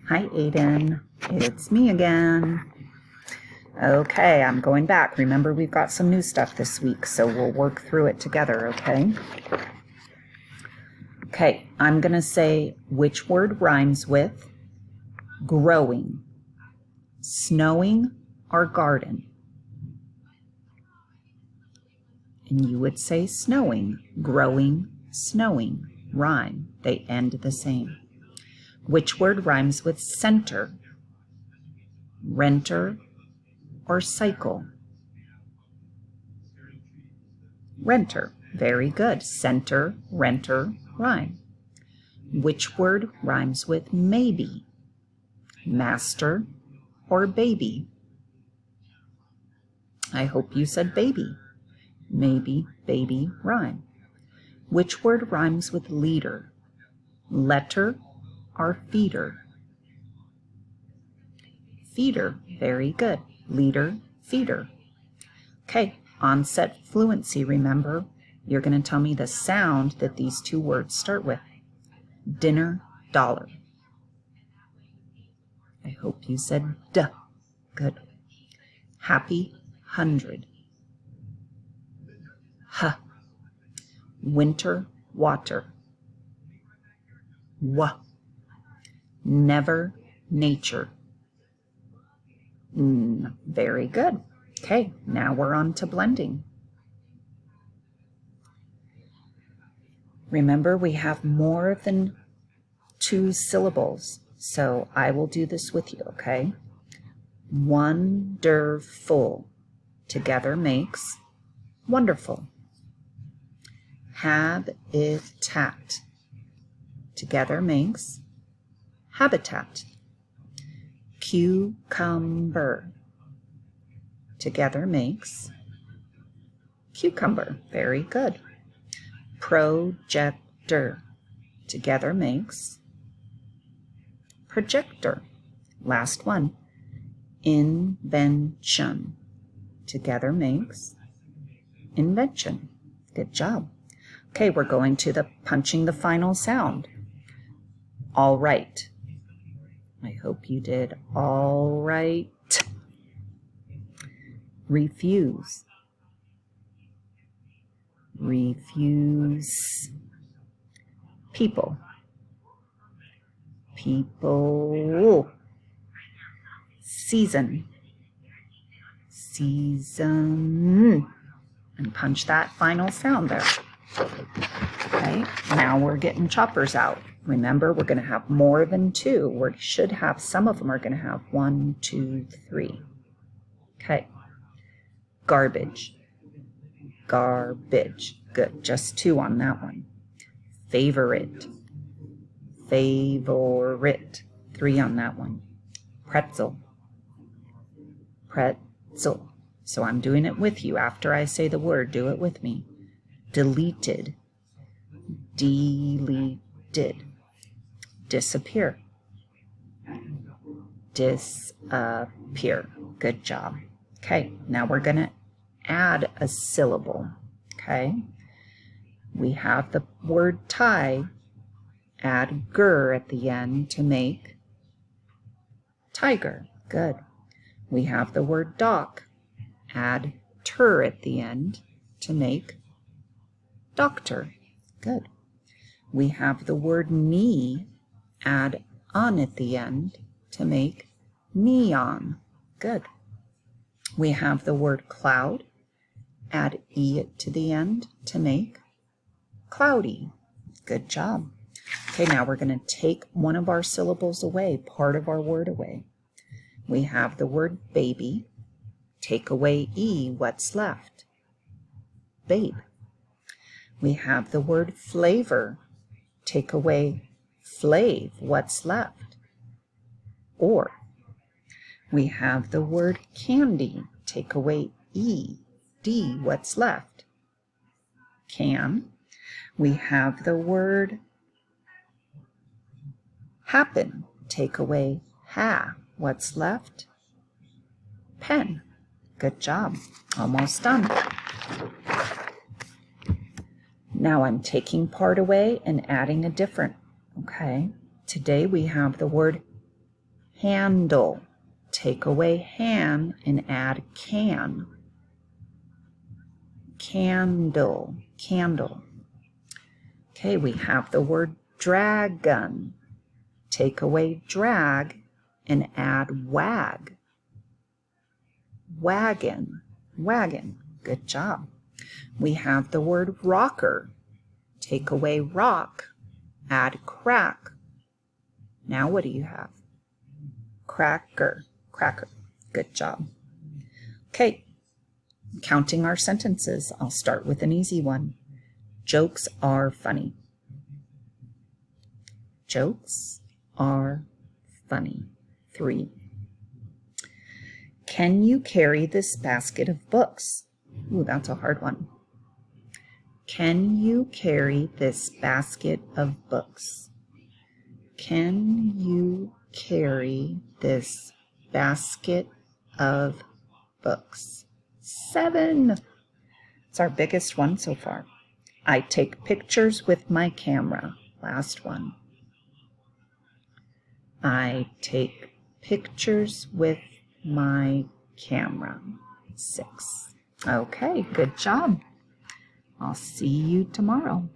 Hi, Aiden. It's me again. Okay, I'm going back. Remember, we've got some new stuff this week, so we'll work through it together, okay? Okay, I'm going to say which word rhymes with growing, snowing, or garden. And you would say snowing, growing, snowing, rhyme. They end the same. Which word rhymes with center, renter, or cycle? Renter. Very good. Center, renter, rhyme. Which word rhymes with maybe? Master or baby? I hope you said baby. Maybe, baby, rhyme. Which word rhymes with leader? Letter or feeder? Feeder. Very good. Leader, feeder. Okay, onset fluency, remember. You're going to tell me the sound that these two words start with. Dinner, dollar. I hope you said duh. Good. Happy, 100. Huh. Winter, water. Wah. Never, nature. Very good. Okay, now we're on to blending. Remember, we have more than 2 syllables, so I will do this with you, okay? Wonderful together makes wonderful. Habitat together makes habitat. Cucumber together makes cucumber. Very good. Projector together makes projector. Last one. Invention together makes invention. Good job. Okay, we're going to the punching the final sound. All right. I hope you did all right. Refuse. Refuse. People. People. Season. Season. And punch that final sound there. Okay, now we're getting choppers out. Remember, we're going to have more than 2. We should have, some of them are going to have 1, 2, 3. Okay. Garbage. Garbage. Good. Just 2 on that one. Favorite. Favorite. 3 on that one. Pretzel. Pretzel. So I'm doing it with you. After I say the word, do it with me. Deleted. Deleted. Disappear. Disappear. Good job. Okay, now we're going to add a syllable. Okay, we have the word tie. Add ger at the end to make tiger. Good. We have the word doc. Add ter at the end to make doctor. Good. We have the word knee. Add on at the end to make neon. Good. We have the word cloud. Add e to the end to make cloudy. Good job. Okay, now we're going to take one of our syllables away, part of our word away. We have the word baby. Take away e, what's left? Babe. We have the word flavor. Take away flave, what's left? Or. We have the word candy. Take away e, d, what's left? Can. We have the word happen. Take away ha, what's left? Pen. Good job. Almost done. Now I'm taking part away and adding a different. Okay. Today we have the word Handle. Take away han and add can. Candle. Candle. Okay, we have the word dragon. Take away drag and add wag. Wagon. Wagon. Good job. We have the word rocker. Take away rock, add crack. Now what do you have? Cracker. Cracker. Good job. Okay, counting our sentences. I'll start with an easy one. Jokes are funny. Jokes are funny. 3. Can you carry this basket of books? Ooh, that's a hard one. Can you carry this basket of books? Can you carry this basket of books? 7. It's our biggest one so far. I take pictures with my camera. Last one. I take pictures with my camera. 6. Okay, good job. I'll see you tomorrow.